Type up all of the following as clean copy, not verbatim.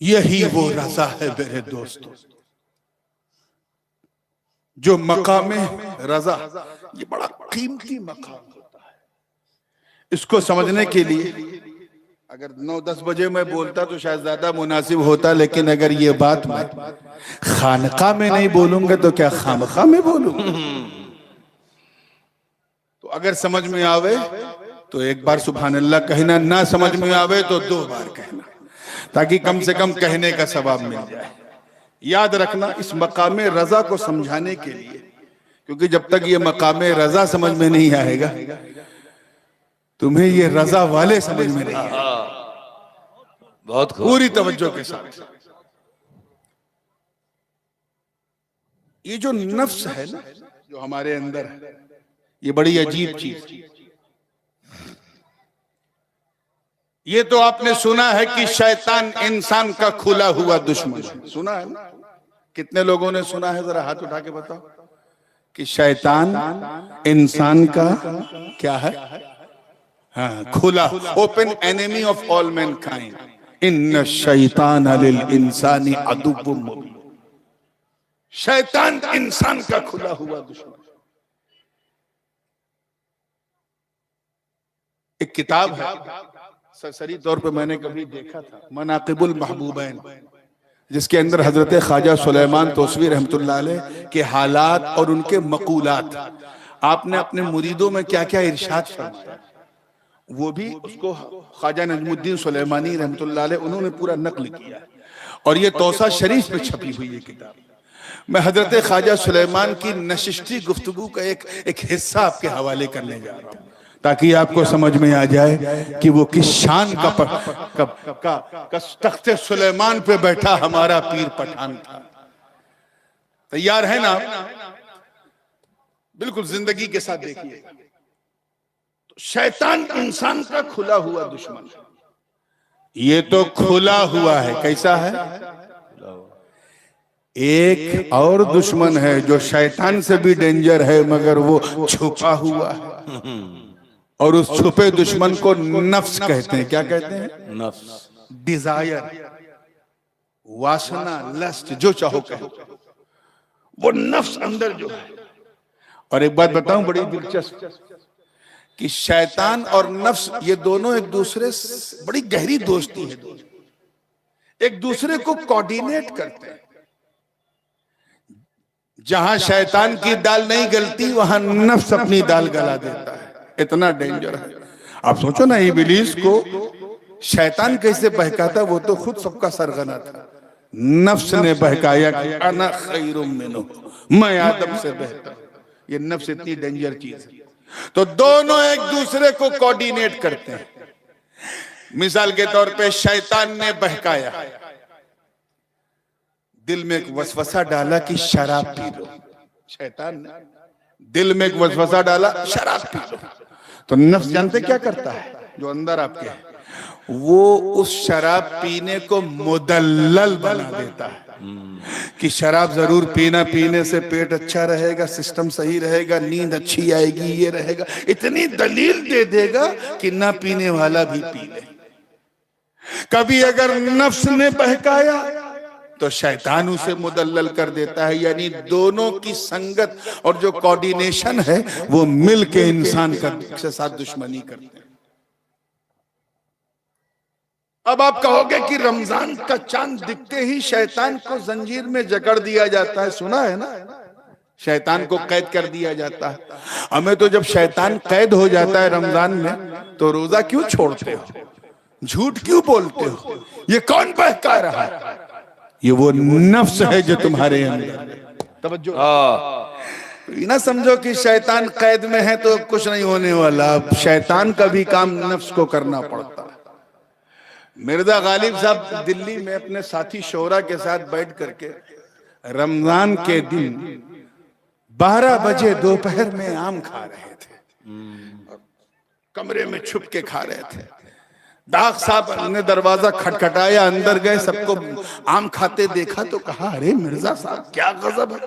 यही वो रजा है मेरे दोस्तों, जो मकाम रजा, ये बड़ा कीमती मकाम होता है। इसको समझने के लिए अगर 9-10 बजे मैं बोलता तो शायद ज्यादा मुनासिब होता, लेकिन अगर ये बात मैं खानका में नहीं बोलूंगा तो क्या खामखा में बोलूंगा। तो अगर समझ में आवे तो एक बार सुभान अल्लाह कहना, ना समझ में आवे तो 2 बार कहना, ताकि कम से कम कहने का सवाब मिल जाए। याद रखना इस मकाम रजा को समझाने के लिए, क्योंकि जब तक ये मकाम रजा समझ में नहीं आएगा तुम्हें ये रजा वाले समझ में नहीं आएगा। बहुत पूरी तवज्जो के साथ। ये जो नफ्स है ना, जो हमारे अंदर है, ये बड़ी अजीब चीज। ये तो आपने सुना है कि शैतान इंसान का खुला हुआ दुश्मन है, सुना है ना? कितने लोगों ने सुना है? जरा हाथ उठा के बताओ कि शैतान इंसान का क्या है? हाँ, खुला, open enemy of all Mankind. इन्न शैतान लिल इंसानी अदुव्वुम मुबीन। शैतान इंसान का खुला हुआ दुश्मन। एक किताब है, सरसरी तौर पे मैंने कभी देखा था, मनाकिबुल महबूबैन, जिसके अंदर हजरत ख्वाजा सुलेमान तोसवी रहमतुल्लाह अलैह के हालात और उनके मकूलात, आपने अपने मुरीदों में क्या क्या इरशाद फरमाया, वो भी उसको ख्वाजा नजमुद्दीन सुलेमानी रहमतुल्लाह अलैह उन्होंने पूरा नकल किया। और ये तौसा शरीफ में छपी हुई है किताब। मैं हजरत ख्वाजा सुलेमान की नशिस्ती गुफ्तगू का एक हिस्सा आपके हवाले करने जा रहा हूँ, ताकि आपको समझ में आ जाए कि वो किस शान का तख्ते सुलेमान पे बैठा हमारा पीर पठान था। तैयार है ना? बिल्कुल जिंदगी के साथ देखिए। तो शैतान इंसान का खुला हुआ दुश्मन, ये तो खुला हुआ है। कैसा है? एक और दुश्मन है जो शैतान से भी डेंजर है, मगर वो छुपा हुआ है। और उस छुपे दुश्मन को नफ्स कहते हैं। क्या कहते हैं? नफ्स। डिजायर, वासना, लस्ट, जो चाहो कहो, वो नफ्स अंदर जो है। और एक बात बताऊं बड़ी दिलचस्प, कि शैतान और नफ्स ये दोनों एक दूसरे से बड़ी गहरी दोस्ती है, एक दूसरे को कोऑर्डिनेट करते हैं। जहां शैतान की दाल नहीं गलती वहां नफ्स अपनी दाल गला देता है। इतना डेंजर है। आप सोचो ना, इब्लीस को शैतान कैसे बहकाता, वो तो खुद सबका सरगना था। नफ्स ने बहकाया कि अना खैरुम मिन्हु, मैं आदम से बेहतर। ये नफ्स इतनी डेंजर चीज है। तो दोनों एक दूसरे को कोऑर्डिनेट करते हैं। मिसाल के तौर पे शैतान ने बहकाया, दिल में एक वसवसा डाला कि शराब पी लो। शैतान ने दिल में एक वसवसा डाला, शराब पी लो। तो नफ्स जानते क्या करता है? जो अंदर आपके है, वो उस शराब पीने को मुदल्लल बना देता है कि शराब जरूर पीना, पीने से पेट अच्छा रहेगा, सिस्टम सही रहेगा, नींद अच्छी आएगी, ये रहेगा। इतनी दलील दे देगा कि ना पीने वाला भी पी ले। कभी अगर नफ्स ने बहकाया तो शैतान उसे मुदल्लल कर देता है। यानी दोनों की संगत और जो कोऑर्डिनेशन है वो मिल के इंसान के साथ दुश्मनी करते हैं। अब आप कहोगे कि रमजान का चांद दिखते ही शैतान को जंजीर में जकड़ दिया जाता है। सुना है ना, शैतान को कैद कर दिया जाता है। हमें तो जब शैतान कैद हो जाता है रमजान में, तो रोजा क्यों छोड़ते हो, झूठ क्यों बोलते हो, ये कौन बहका रहा है? ये वो नफ्स है जो तुम्हारे अंदर। तवज्जो, ना समझो कि शैतान कैद में है तो कुछ नहीं होने वाला। अब शैतान का भी काम नफ्स को करना पड़ता है। मिर्जा गालिब साहब दिल्ली में अपने साथी शोरा के साथ बैठ करके रमजान के दिन 12 बजे दोपहर में आम खा रहे थे, कमरे में छुप के खा रहे थे। दाग साहब ने दरवाजा खटखटाया, अंदर गए, सबको आम खाते देखा तो कहा, अरे मिर्जा साहब क्या गजब है,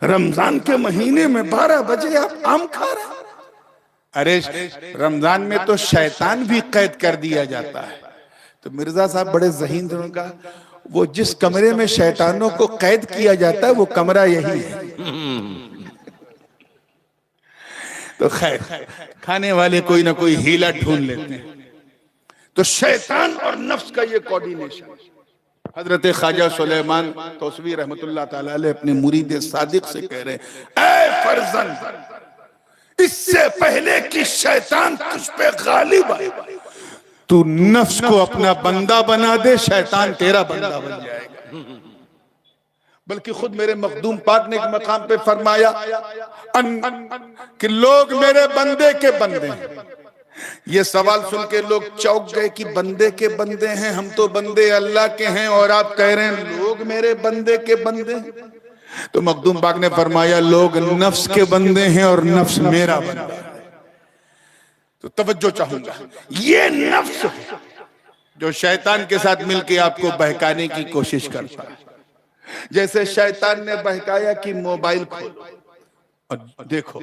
रमजान के महीने में 12 बजे आप आम खा रहे हैं। अरे रमजान में तो शैतान भी कैद कर दिया जाता है। तो मिर्जा साहब बड़े ज़हीन थे, उनका वो जिस कमरे में शैतानों को कैद किया जाता है वो कमरा यही है। तो खैर, खाने वाले कोई ना कोई हीला ढूंढ लेते हैं। तो शैतान और नफ्स का ये कोऑर्डिनेशन, हजरत ख्वाजा सुलेमान तौसवी रहमतुल्लाह ताला अलैह अपने मुरीद सादिक से कह रहे हैं, ऐ फर्जंद, इससे पहले कि शैतान तुझ पे गालिब आए, तू नफ्स को अपना बंदा बना दे, शैतान तेरा बंदा बन जाएगा। बल्कि खुद मेरे मखदूम पाक ने एक मकाम पे फरमाया कि लोग मेरे बंदे के बंदे हैं। ये सवाल सुन के लोग चौंक गए कि बंदे के बंदे हैं, हम तो बंदे अल्लाह के हैं और आप कह रहे हैं लोग मेरे बंदे के बंदे हैं। तो मखदूम पाक ने फरमाया लोग नफ्स के बंदे हैं और नफ्स मेरा बंदा है। तो तवज्जो चाहूंगा, ये नफ्स जो शैतान के साथ मिलके आपको बहकाने की कोशिश करता है। जैसे शैतान ने बहकाया कि मोबाइल खोलो और देखो,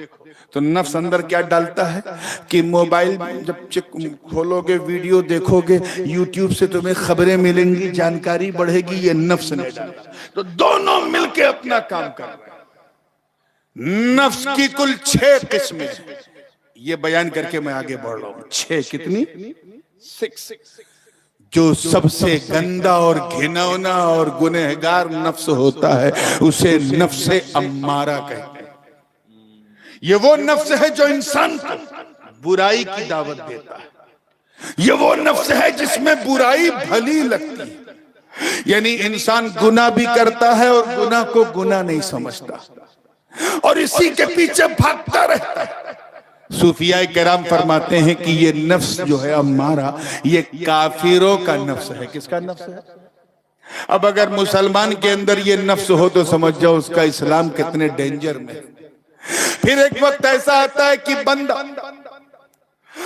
तो नफ्स अंदर क्या डालता है कि मोबाइल जब खोलोगे, वीडियो देखोगे, यूट्यूब से तुम्हें खबरें मिलेंगी, जानकारी बढ़ेगी, ये नफ्स ने डाला। तो दोनों मिलके अपना काम कर रहे हैं। नफ्स की कुल 6 किस्में, ये बयान करके मैं आगे बढ़ रहा हूं। 6 कितनी? 6। जो सबसे गंदा और घिनौना और गुनहगार नफ्स होता है उसे नफ्से अम्मारा कहते हैं। ये वो नफ्स है जो इंसान को बुराई की दावत देता है। ये वो नफ्स है जिसमें बुराई भली लगती है। यानी इंसान गुनाह भी करता है और गुनाह को गुनाह नहीं समझता और इसी के पीछे भागता रहता है। सूफिया किराम फरमाते हैं कि ये नफ्स जो है अम्मारा, ये काफिरों का नफ्स है। किसका नफ्स है? अब अगर मुसलमान के अंदर ये नफ्स हो तो समझ जाओ उसका इस्लाम कितने डेंजर में। फिर एक वक्त ऐसा आता है कि बंदा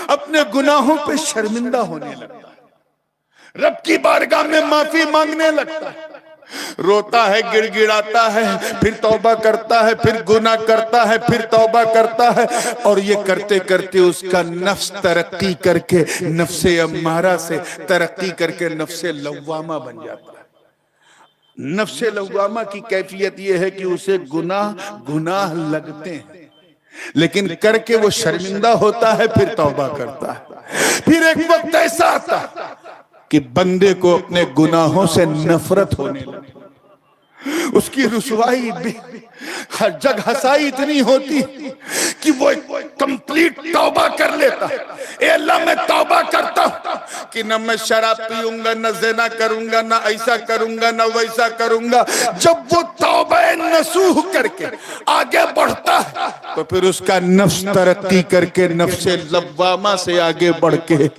अपने गुनाहों पे शर्मिंदा होने लगता है, रब की बारगाह में माफी मांगने लगता है, रोता है, गिड़गिड़ाता है, फिर तौबा करता है, फिर गुनाह करता है, फिर तौबा करता है और ये करते करते उसका नफ्स तरक्की करके नफ्से अम्मारा से तरक्की करके नफ्से लव्वामा बन जाता है। नफ्से लव्वामा की कैफियत ये है कि उसे गुनाह लगते हैं लेकिन करके वो शर्मिंदा होता है, फिर तौबा करता है। फिर एक वक्त ऐसा आता है कि बंदे को अपने गुनाहों से नफरत होने लगी, उसकी रुसवाई जग हसाई इतनी होती कि वो कंप्लीट तौबा कर लेता है। ए अल्लाह, मैं तौबा करता हूं कि न मैं शराब पीऊंगा, न ज़िना करूंगा, न ऐसा करूंगा, न वैसा करूंगा। जब वो तौबा नसूह करके आगे बढ़ता है तो फिर उसका नफ्स तरक्की करके नफ्से लव्वामा से आगे बढ़ के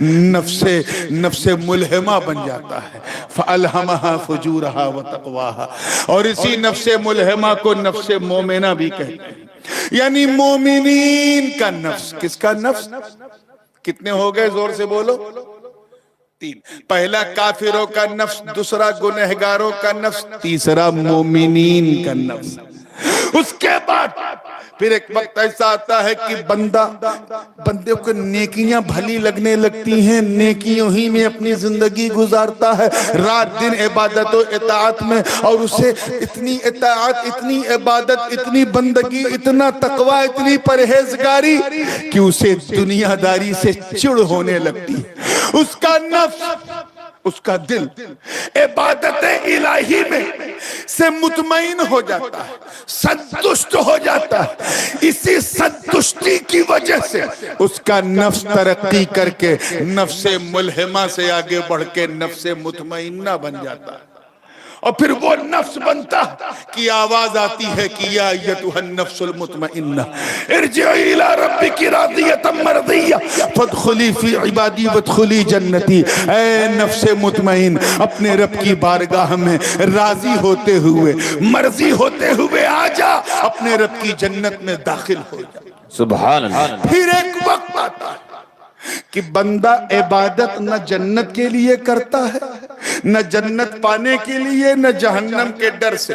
नफ्से मुल्हिमा बन जाता है। फअल्हमहा फुजूरहा व तक़वाहा। और इसी नफ्से मुल्हिमा को नफ्से मोमिना भी कहते हैं, यानी मोमिनीन का नफ्स। किसका नफ्स? कितने हो गए? जोर से बोलो। 3। पहला काफिरों का नफ्स, दूसरा गुनहगारों का नफ्स, तीसरा मोमिनीन का नफ्स। उसके बाद फिर एक वक्त ऐसा आता है कि बंदे को नेकियां भली लगने लगती हैं, नेकियों ही में अपनी जिंदगी गुजारता है, रात दिन इबादत और इताअत में, और उसे इतनी इताअत, इतनी इबादत, इतनी बंदगी, इतना तकवा, इतनी परहेजगारी कि उसे दुनियादारी से चिढ़ होने लगती है। उसका नफ्स, उसका दिल इबादत इलाही में से मुतमईन हो जाता है, संतुष्ट हो जाता है। इसी संतुष्टि की वजह से उसका नफ्स तरक्की करके नफ्से मुल्हिमा से आगे बढ़ के नफ्से मुतमईन्ना बन जाता है। और फिर वो नफ्स बनता कि आवाज आती है कि या अय्युहन नफ्सुल मुतमइन्ना इरजिई इला रब्बिकी रादियतम मर्दिया फदखुली फी इबादी वदखुली जन्नती। ऐ नफ्से मुतमइन, अपने रब की बारगाह में राजी होते हुए, मर्जी होते हुए आ जा, अपने रब की जन्नत में दाखिल हो जा। सुभान अल्लाह। फिर एक वक्त आता है कि बंदा इबादत न जन्नत के लिए करता है, न जन्नत पाने के लिए, न जहन्नम के डर से।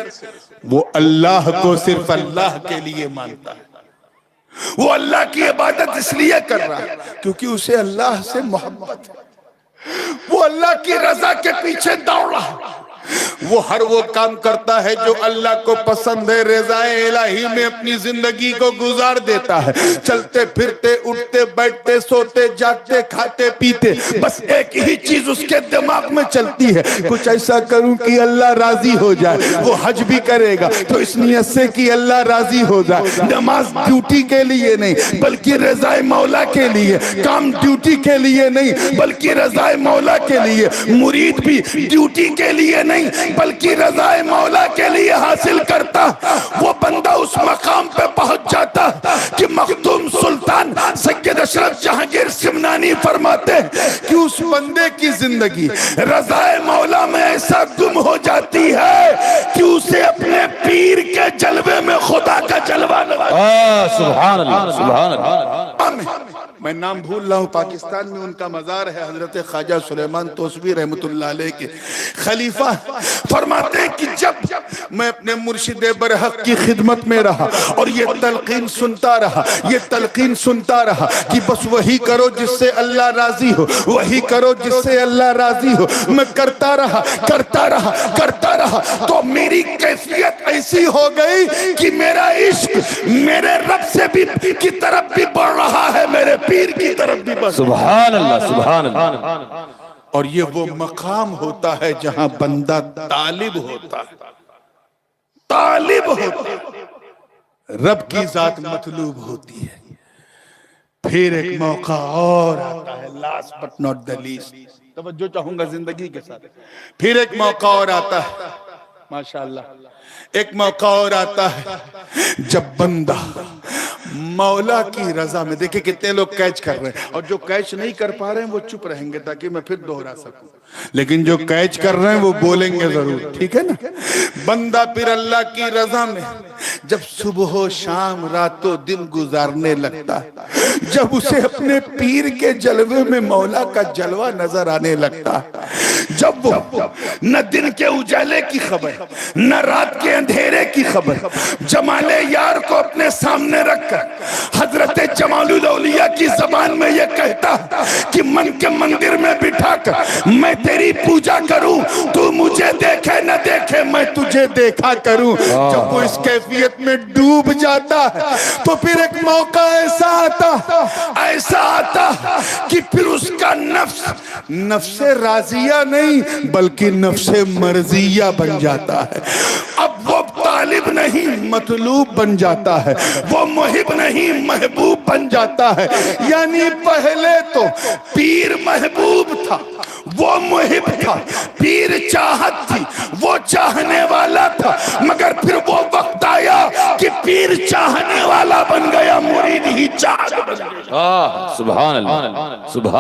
वो अल्लाह को सिर्फ अल्लाह के लिए मानता है। वो अल्लाह की इबादत इसलिए कर रहा है क्योंकि उसे अल्लाह से मोहब्बत है। वो अल्लाह की रजा के पीछे दौड़ रहा है। वो हर वो काम करता है जो अल्लाह को पसंद है, रज़ाए इलाही में अपनी जिंदगी को गुजार देता है। चलते फिरते, उठते बैठते, सोते जागते, खाते पीते, बस एक ही चीज उसके दिमाग में चलती है, कुछ ऐसा करूं कि अल्लाह राजी हो जाए। वो हज भी करेगा तो इस नियत से कि अल्लाह राजी हो जाए। नमाज ड्यूटी के लिए नहीं बल्कि रज़ाए मौला के लिए, काम ड्यूटी के लिए नहीं बल्कि रज़ाए मौला के लिए, मुरीद भी ड्यूटी के लिए नहीं बल्कि रज़ाए मौला के लिए हासिल करता। वो बंदा उस मकाम पे पहुंच जाता कि मखदूम सुल्तान सैयद अशरफ जहांगीर सिमनानी फरमाते हैं कि उस बंदे की जिंदगी रज़ाए मौला में ऐसा गुम हो जाती है कि उसे अपने पीर के जलवे में खुदा का जलवा सुभान अल्लाह, सुभान अल्लाह। मैं नाम भूल रहा हूँ, पाकिस्तान में उनका मजार है, हजरत ख्वाजा सुलेमान तोसवी रहमतुल्लाह अलैह के खलीफा फरमाते हैं कि जब मैं अपने मुर्शिद बरहक की खिदमत में रहा और ये तलकीन सुनता रहा, ये तलकीन सुनता रहा कि बस वही करो जिससे अल्लाह राजी हो, वही करो जिससे अल्लाह राजी हो, मैं करता रहा करता रहा करता रहा, तो मेरी कैफियत ऐसी हो गई कि मेरा इश्क मेरे रब से भी की तरफ भी बढ़ रहा है, मेरे पीर की तरफ भी बढ़। सुभान अल्लाह, सुभान अल्लाह। और ये वो मकाम होता है जहां बंदा तालिब होता है, तालिब होता है, रब की जात मतलूब होती है। फिर एक मौका और आता है, last but not the least, तवज्जो चाहूंगा जिंदगी के साथ। फिर एक मौका और आता है, माशाअल्लाह, एक मौका और आता है जब बंदा मौला की रजा में, देखिए कितने लोग कैच कर रहे हैं और जो कैच नहीं कर पा रहे हैं वो चुप रहेंगे ताकि मैं फिर दोहरा सकूं, लेकिन जो कैच कर रहे हैं वो बोलेंगे जरूर, ठीक है ना। बंदा फिर अल्लाह की रजा में जब सुबह शाम रातों दिन गुजारने लगता है, जब उसे अपने पीर के जलवे में मौला का जलवा नजर आने लगता है, जब वो न दिन के उजाले की खबर न रात के अंधेरे की खबर, जमाले यार को अपने सामने रखकर हजरत जमालुल औलिया की जबान में यह कहता कि मन के मंदिर में बिठाकर मैं तेरी पूजा करूं, तू मुझे देखे न देखे मैं तुझे देखा करूं। जब वो इस कैफियत में डूब जाता है तो फिर एक मौका ऐसा आता कि फिर उसका नफ्से राजिया नहीं बल्कि नफ्से मर्जिया बन जाता है। अब वो तालिब नहीं मतलूब बन जाता है, वो मुहिब नहीं महबूब बन जाता है। यानी पहले तो पीर महबूब था, वो मुहिब था, पीर चाहत थी, वो चाहने वाला था, मगर फिर वो वक्त आया कि पीर चाहने वाला बन गया, मुरीद ही चाहत बन गया। सुभान अल्लाह, सुभान